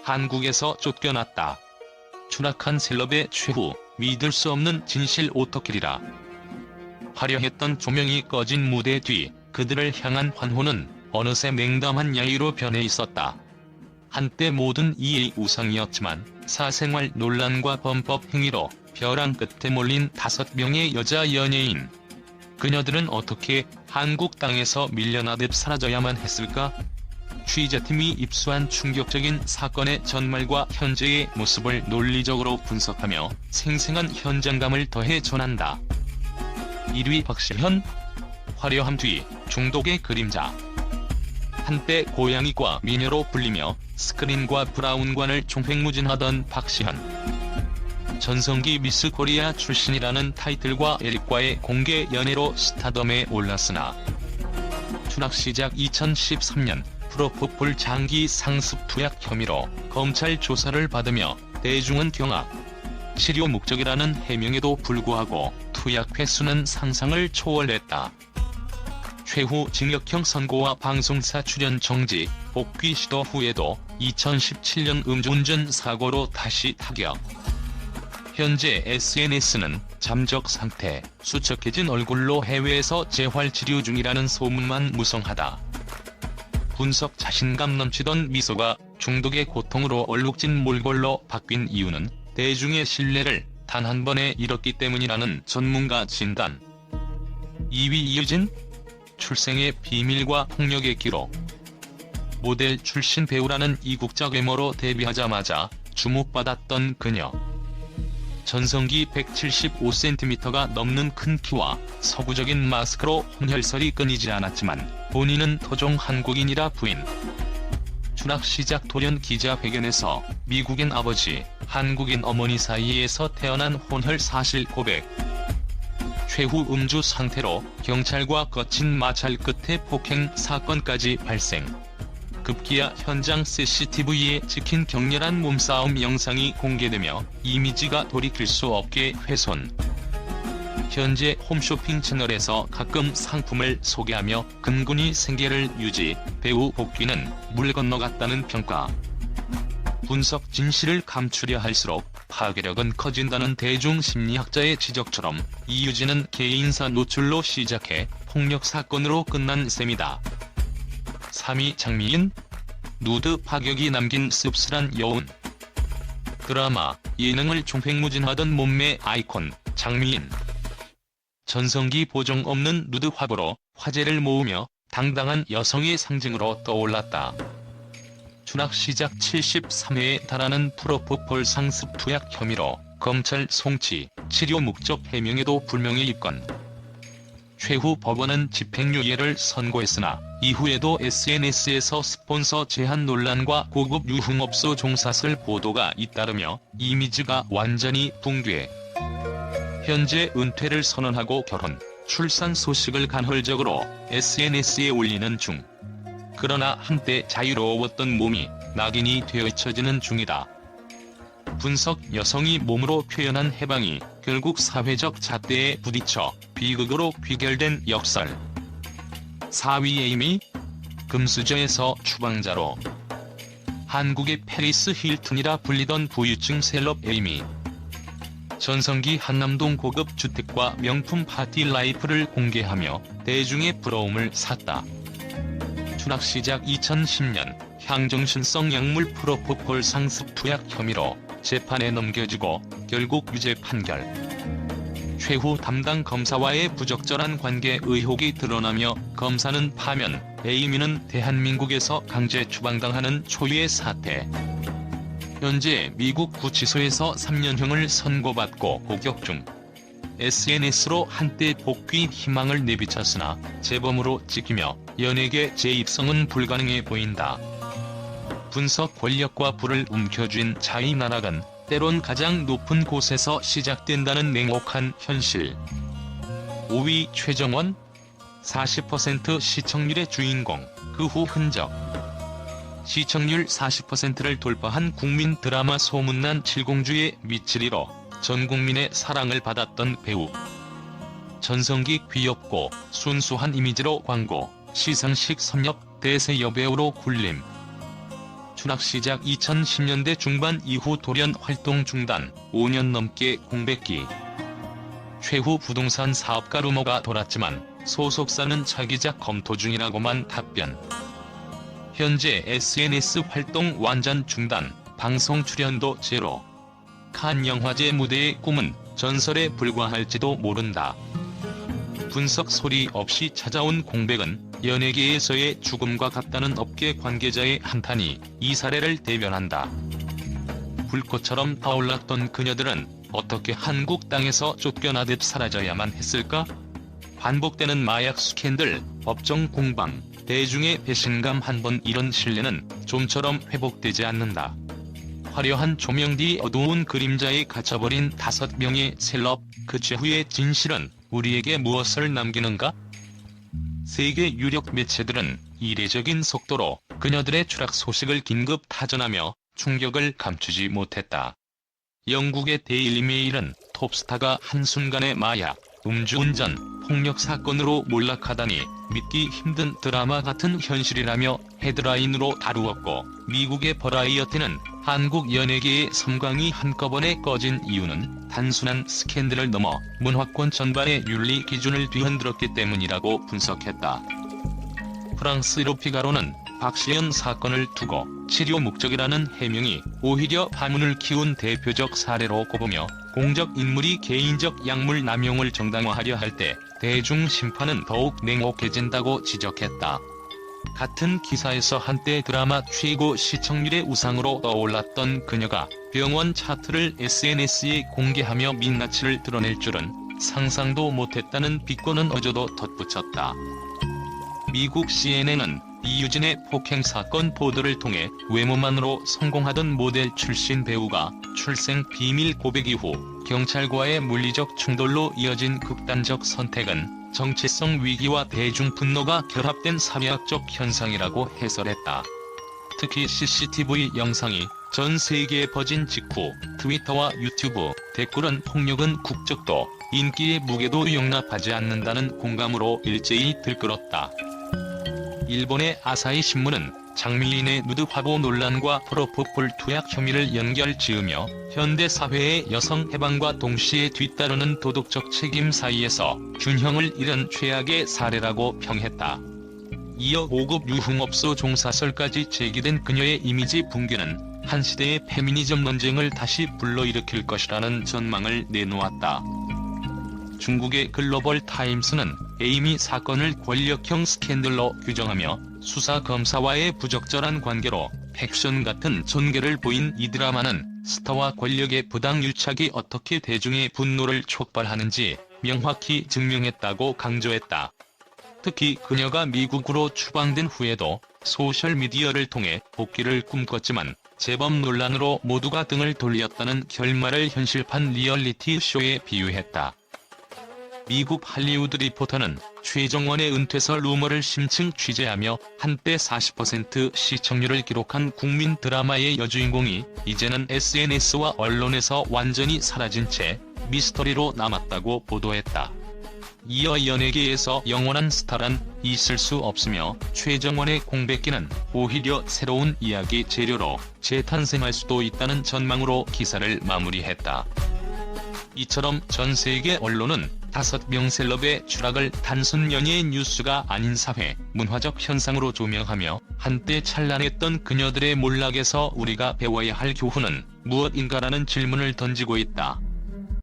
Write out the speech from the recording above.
한국에서 쫓겨났다. 추락한 셀럽의 최후, 믿을 수 없는 진실 오토킬이라. 화려했던 조명이 꺼진 무대 뒤 그들을 향한 환호는 어느새 냉담한 야유로 변해 있었다. 한때 모든 이의 우상이었지만 사생활 논란과 범법 행위로 벼랑 끝에 몰린 5명의 여자 연예인. 그녀들은 어떻게 한국 땅에서 밀려나듯 사라져야만 했을까? 취재팀이 입수한 충격적인 사건의 전말과 현재의 모습을 논리적으로 분석하며 생생한 현장감을 더해 전한다. 1위 박시현. 화려함 뒤 중독의 그림자. 한때 고양이과 미녀로 불리며 스크린과 브라운관을 총횡무진하던 박시현. 전성기 미스 코리아 출신이라는 타이틀과 에릭과의 공개 연애로 스타덤에 올랐으나 추락 시작 2013년 프로풋볼 장기 상습 투약 혐의로 검찰 조사를 받으며 대중은 경악. 치료 목적이라는 해명에도 불구하고 투약 횟수는 상상을 초월했다. 최후 징역형 선고와 방송사 출연 정지, 복귀 시도 후에도 2017년 음주운전 사고로 다시 타격. 현재 SNS는 잠적 상태, 수척해진 얼굴로 해외에서 재활 치료 중이라는 소문만 무성하다. 분석 자신감 넘치던 미소가 중독의 고통으로 얼룩진 몰골로 바뀐 이유는 대중의 신뢰를 단 한 번에 잃었기 때문이라는 전문가 진단. 2위 이유진. 출생의 비밀과 폭력의 기록. 모델 출신 배우라는 이국적 외모로 데뷔하자마자 주목받았던 그녀. 전성기 175cm가 넘는 큰 키와 서구적인 마스크로 혼혈설이 끊이지 않았지만 본인은 토종 한국인이라 부인. 추락 시작 돌연 기자회견에서 미국인 아버지, 한국인 어머니 사이에서 태어난 혼혈 사실 고백. 최후 음주 상태로 경찰과 거친 마찰 끝에 폭행 사건까지 발생. 급기야 현장 CCTV에 찍힌 격렬한 몸싸움 영상이 공개되며 이미지가 돌이킬 수 없게 훼손. 현재 홈쇼핑 채널에서 가끔 상품을 소개하며 근근히 생계를 유지, 배우 복귀는 물 건너갔다는 평가. 분석 진실을 감추려 할수록 파괴력은 커진다는 대중심리학자의 지적처럼 이유진은 개인사 노출로 시작해 폭력 사건으로 끝난 셈이다. 3위 장미인. 누드 파격이 남긴 씁쓸한 여운. 드라마, 예능을 총횡무진하던 몸매 아이콘, 장미인. 전성기 보정 없는 누드 화보로 화제를 모으며 당당한 여성의 상징으로 떠올랐다. 추락 시작 73회에 달하는 프로포폴 상습 투약 혐의로 검찰 송치, 치료 목적 해명에도 불명예 입건. 최후 법원은 집행유예를 선고했으나 이후에도 SNS에서 스폰서 제한 논란과 고급 유흥업소 종사설 보도가 잇따르며 이미지가 완전히 붕괴. 현재 은퇴를 선언하고 결혼, 출산 소식을 간헐적으로 SNS에 올리는 중. 그러나 한때 자유로웠던 몸이 낙인이 되어 잊혀지는 중이다. 분석. 여성이 몸으로 표현한 해방이 결국 사회적 잣대에 부딪혀 비극으로 귀결된 역설. 4위 에이미. 금수저에서 추방자로. 한국의 페리스 힐튼이라 불리던 부유층 셀럽 에이미. 전성기 한남동 고급 주택과 명품 파티 라이프를 공개하며 대중의 부러움을 샀다. 추락 시작 2010년 향정신성 약물 프로포폴 상습 투약 혐의로 재판에 넘겨지고 결국 유죄 판결. 최후 담당 검사와의 부적절한 관계 의혹이 드러나며 검사는 파면, 에이미는 대한민국에서 강제 추방당하는 초유의 사태. 현재 미국 구치소에서 3년형을 선고받고 복역 중. SNS로 한때 복귀 희망을 내비쳤으나 재범으로 찍히며 연예계 재입성은 불가능해 보인다. 분석. 권력과 부를 움켜쥔 자의 나락은 때론 가장 높은 곳에서 시작된다는 냉혹한 현실. 5위 최정원. 40% 시청률의 주인공, 그 후 흔적. 시청률 40%를 돌파한 국민 드라마 소문난 칠공주의 미치리로 전 국민의 사랑을 받았던 배우. 전성기 귀엽고 순수한 이미지로 광고, 시상식 섭렵, 대세 여배우로 군림. 추락 시작 2010년대 중반 이후 돌연 활동 중단, 5년 넘게 공백기. 최후 부동산 사업가 루머가 돌았지만 소속사는 차기작 검토 중이라고만 답변. 현재 SNS 활동 완전 중단, 방송 출연도 제로. 칸 영화제 무대의 꿈은 전설에 불과할지도 모른다. 분석 소리 없이 찾아온 공백은 연예계에서의 죽음과 같다는 업계 관계자의 한탄이 이 사례를 대변한다. 불꽃처럼 타올랐던 그녀들은 어떻게 한국 땅에서 쫓겨나듯 사라져야만 했을까? 반복되는 마약 스캔들, 법정 공방, 대중의 배신감 한 번 잃은 신뢰는 좀처럼 회복되지 않는다. 화려한 조명 뒤 어두운 그림자에 갇혀버린 5명의 셀럽, 그 최후의 진실은 우리에게 무엇을 남기는가? 세계 유력 매체들은 이례적인 속도로 그녀들의 추락 소식을 긴급 타전하며 충격을 감추지 못했다. 영국의 데일리 메일은 톱스타가 한순간에 마약, 음주운전, 폭력 사건으로 몰락하다니 믿기 힘든 드라마 같은 현실이라며 헤드라인으로 다루었고, 미국의 버라이어티는 한국 연예계의 섬광이 한꺼번에 꺼진 이유는 단순한 스캔들을 넘어 문화권 전반의 윤리 기준을 뒤흔들었기 때문이라고 분석했다. 프랑스 로피가로는 박시연 사건을 두고 치료 목적이라는 해명이 오히려 파문을 키운 대표적 사례로 꼽으며, 공적 인물이 개인적 약물 남용을 정당화하려 할 때 대중 심판은 더욱 냉혹해진다고 지적했다. 같은 기사에서 한때 드라마 최고 시청률의 우상으로 떠올랐던 그녀가 병원 차트를 SNS에 공개하며 민낯을 드러낼 줄은 상상도 못했다는 비꼬는 어조도 덧붙였다. 미국 CNN은 이유진의 폭행 사건 보도를 통해 외모만으로 성공하던 모델 출신 배우가 출생 비밀 고백 이후 경찰과의 물리적 충돌로 이어진 극단적 선택은 정체성 위기와 대중 분노가 결합된 사회학적 현상이라고 해설했다. 특히 CCTV 영상이 전 세계에 퍼진 직후 트위터와 유튜브 댓글은 폭력은 국적도, 인기의 무게도 용납하지 않는다는 공감으로 일제히 들끓었다. 일본의 아사히 신문은 장미인의 누드 화보 논란과 프로포폴 투약 혐의를 연결 지으며 현대 사회의 여성 해방과 동시에 뒤따르는 도덕적 책임 사이에서 균형을 잃은 최악의 사례라고 평했다. 이어 5급 유흥업소 종사설까지 제기된 그녀의 이미지 붕괴는 한 시대의 페미니즘 논쟁을 다시 불러일으킬 것이라는 전망을 내놓았다. 중국의 글로벌 타임스는 에이미 사건을 권력형 스캔들로 규정하며 수사 검사와의 부적절한 관계로 팩션 같은 전개를 보인 이 드라마는 스타와 권력의 부당 유착이 어떻게 대중의 분노를 촉발하는지 명확히 증명했다고 강조했다. 특히 그녀가 미국으로 추방된 후에도 소셜미디어를 통해 복귀를 꿈꿨지만 재범 논란으로 모두가 등을 돌렸다는 결말을 현실판 리얼리티 쇼에 비유했다. 미국 할리우드 리포터는 최정원의 은퇴설 루머를 심층 취재하며 한때 40% 시청률을 기록한 국민 드라마의 여주인공이 이제는 SNS와 언론에서 완전히 사라진 채 미스터리로 남았다고 보도했다. 이어 연예계에서 영원한 스타란 있을 수 없으며 최정원의 공백기는 오히려 새로운 이야기 재료로 재탄생할 수도 있다는 전망으로 기사를 마무리했다. 이처럼 전 세계 언론은 5명 셀럽의 추락을 단순 연예의 뉴스가 아닌 사회, 문화적 현상으로 조명하며 한때 찬란했던 그녀들의 몰락에서 우리가 배워야 할 교훈은 무엇인가라는 질문을 던지고 있다.